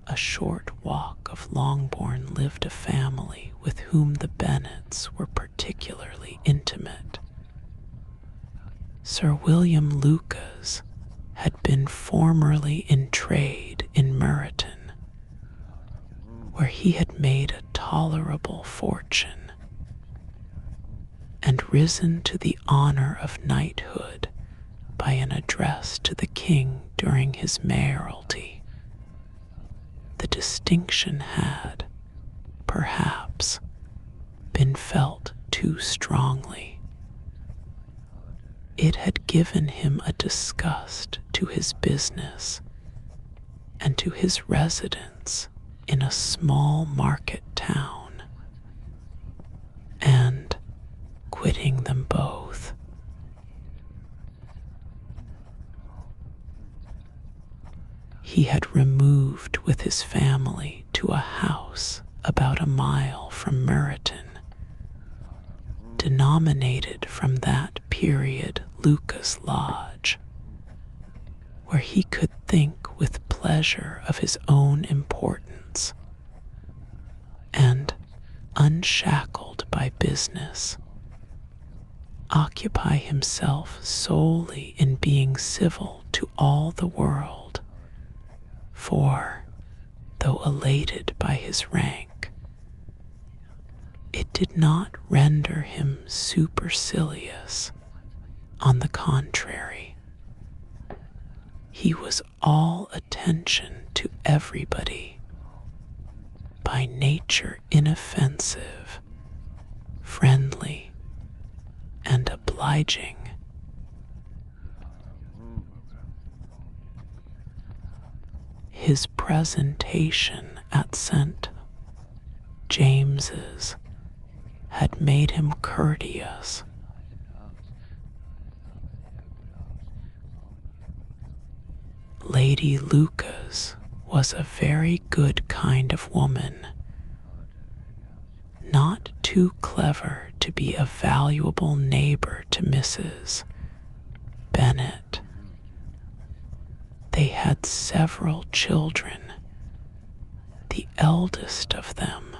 a short walk of Longbourn, lived a family with whom the Bennets were particularly intimate. Sir William Lucas had been formerly in trade in Meryton, where he had made a tolerable fortune, and risen to the honor of knighthood by an address to the king during his mayoralty. The distinction had, perhaps, been felt too strongly. It had given him a disgust to his business and to his residence in a small market town, and, quitting them both, he had removed with his family to a house about a mile from Meryton, denominated from that period Lucas Lodge, where he could think with pleasure of his own importance, and, unshackled by business, occupy himself solely in being civil to all the world, for, though elated by his rank, it did not render him supercilious. On the contrary, he was all attention to everybody, by nature inoffensive, friendly, and obliging. His presentation at St. James's had made him courteous. Lady Lucas was a very good kind of woman, not too clever to be a valuable neighbor to Mrs. Bennet. They had several children, the eldest of them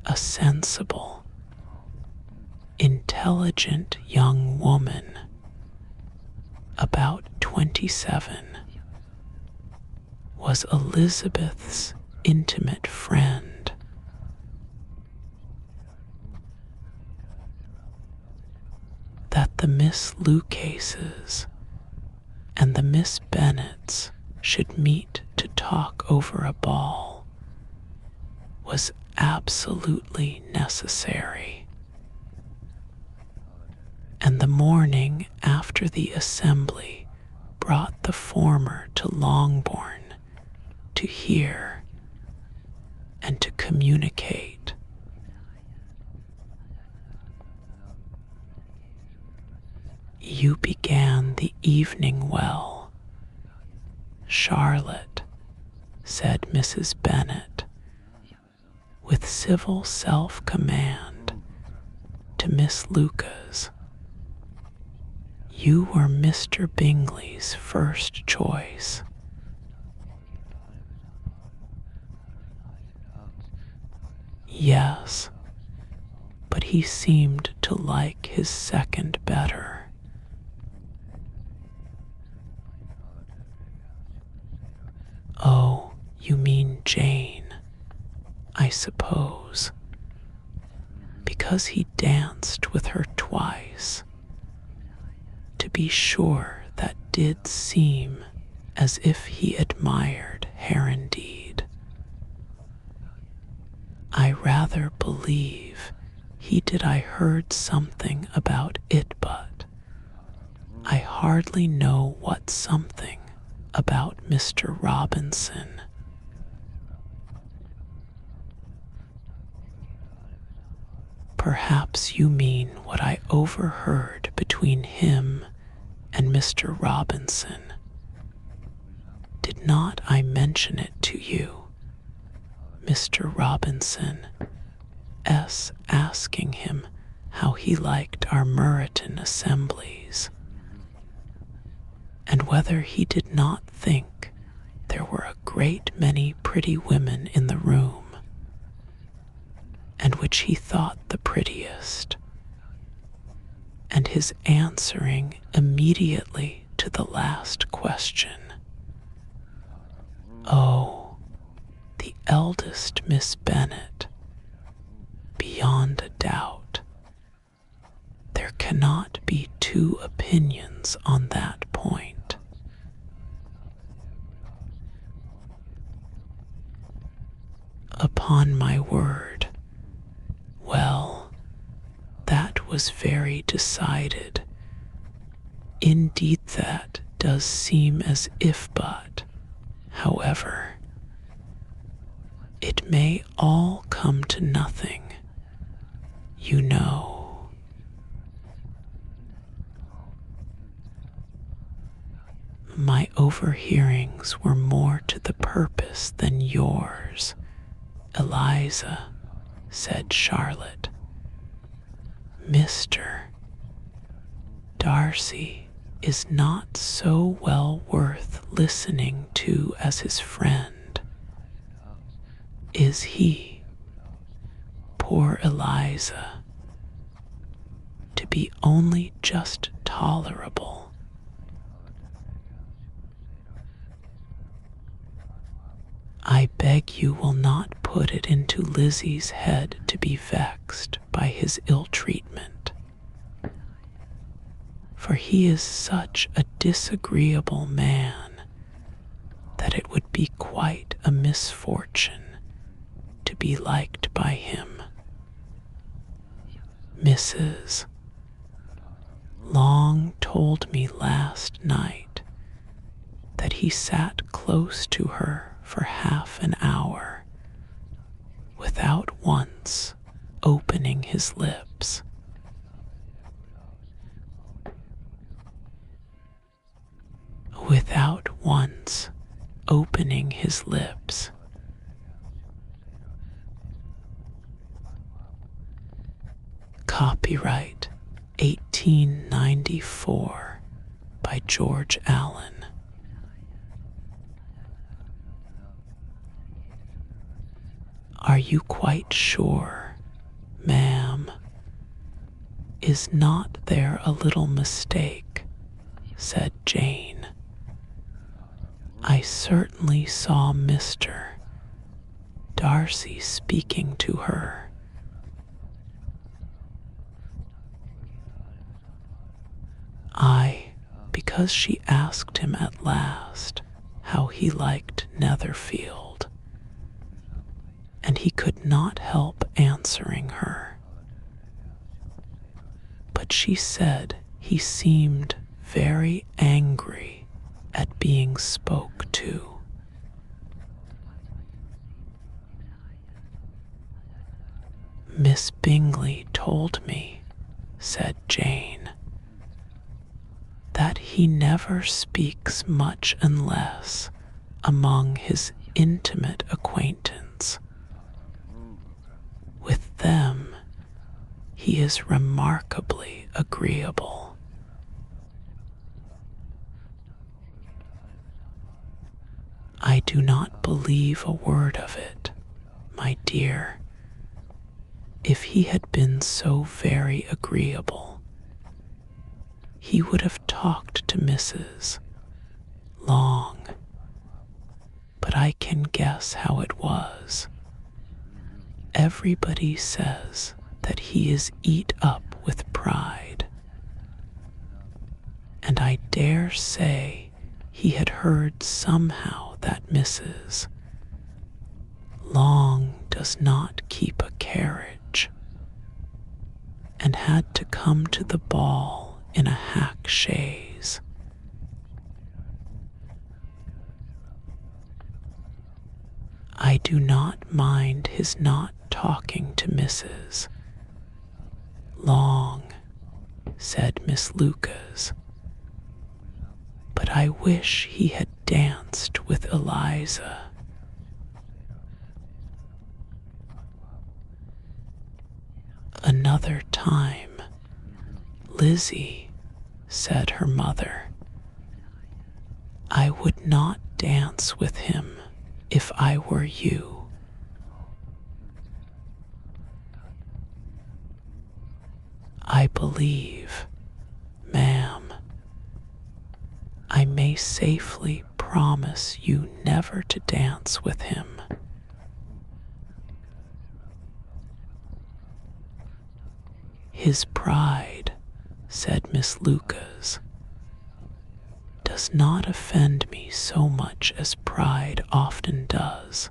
a sensible, intelligent young woman, about 27, was Elizabeth's intimate friend. That the Miss Lucases and the Miss Bennets should meet to talk over a ball was absolutely necessary, and the morning after the assembly brought the former to Longbourn to hear and to communicate. You began the evening well, Charlotte, said Mrs. Bennet, with civil self-command to Miss Lucas. You were Mr. Bingley's first choice. Yes, but he seemed to like his second better. Oh, you mean Jane, I suppose, because he danced with her twice. To be sure, that did seem as if he admired her indeed. I rather believe he did. I heard something about it, but I hardly know what something about Mr. Robinson. Perhaps you mean what I overheard between him and Mr. Robinson. Did not I mention it to you? Mr. Robinson asking him how he liked our Meryton assemblies, and whether he did not think there were a great many pretty women in the room, and which he thought the prettiest, and his answering immediately to the last question, "Oh, the eldest Miss Bennet, beyond a doubt. There cannot be two opinions on that point." Upon my word, well, that was very decided. Indeed, that does seem as if, but, however, it may all come to nothing, you know. My overhearings were more to the purpose than yours, Eliza, said Charlotte. Mr. Darcy is not so well worth listening to as his friend, is he, poor Eliza, to be only just tolerable? I beg you will not put it into Lizzie's head to be vexed by his ill treatment, for he is such a disagreeable man that it would be quite a misfortune to be liked by him. Mrs. Long told me last night that he sat close to her for half an hour without once opening his lips. Without once opening his lips. Copyright 1894 by George Allen. Are you quite sure, ma'am? Is not there a little mistake? Said Jane. I certainly saw Mr. Darcy speaking to her. Because she asked him at last how he liked Netherfield, and he could not help answering her. But she said he seemed very angry at being spoke to. Miss Bingley told me, said Jane, that he never speaks much unless among his intimate acquaintance. With them, he is remarkably agreeable. I do not believe a word of it, my dear. If he had been so very agreeable, he would have talked to Mrs. Long, but I can guess how it was. Everybody says that he is eat up with pride, and I dare say he had heard somehow that Mrs. Long does not keep a carriage, and had to come to the ball in a hack chaise. I do not mind his not talking to Mrs. Long, said Miss Lucas, but I wish he had danced with Eliza. Another time, Lizzie, said her mother, I I would not dance with him if I were you. I believe, ma'am, I may safely promise you never to dance with him. His pride, said Miss Lucas, does not offend me so much as pride often does,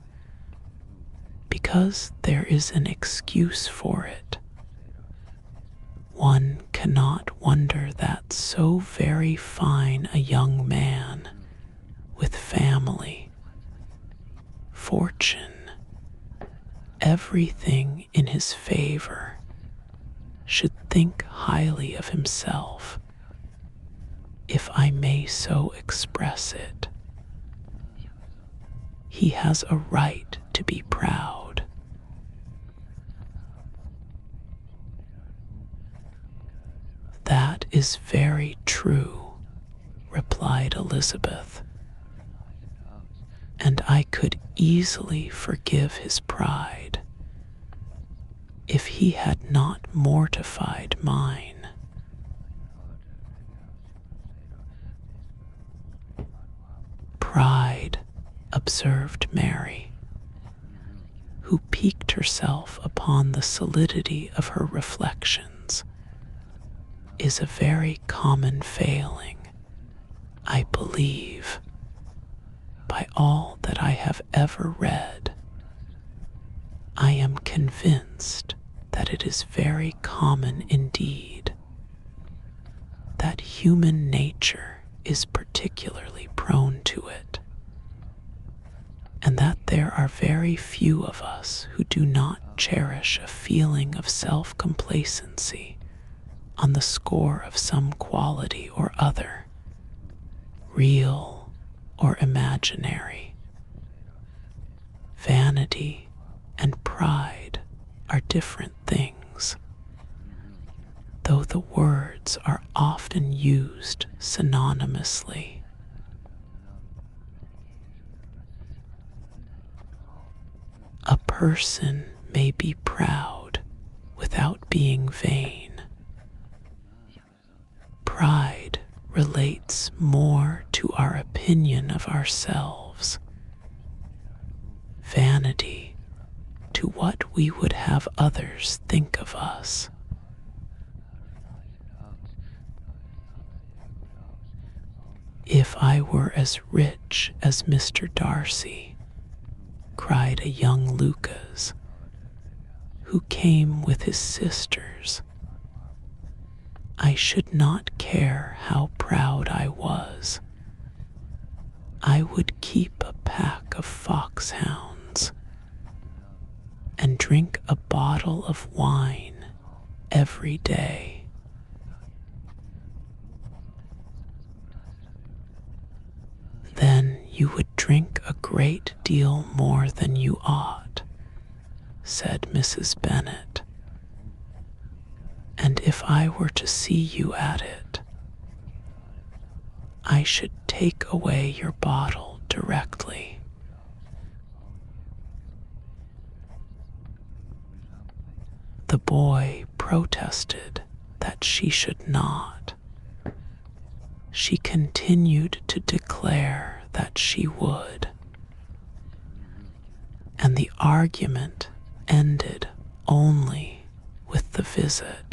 because there is an excuse for it. One cannot wonder that so very fine a young man, with family, fortune, everything in his favor, should think highly of himself, if I may so express it. He has a right to be proud. That is very true, replied Elizabeth, and I could easily forgive his pride if he had not mortified mine. Pride, observed Mary, who piqued herself upon the solidity of her reflections, is a very common failing, I believe, by all that I have ever read. I am convinced that it is very common indeed, that human nature is particularly prone to it, and that there are very few of us who do not cherish a feeling of self-complacency on the score of some quality or other, real or imaginary. Vanity and pride are different things, though the words are often used synonymously. A person may be proud without being vain. Pride relates more to our opinion of ourselves, vanity to what we would have others think of us. If I were as rich as Mr. Darcy, cried a young Lucas, who came with his sisters, I should not care how proud I was. I would keep a pack of foxhounds and drink a bottle of wine every day. Then you would drink a great deal more than you ought, said Mrs. Bennet. And if I were to see you at it, I should take away your bottle directly. The boy protested that she should not. She continued to declare that she would, and the argument ended only with the visit.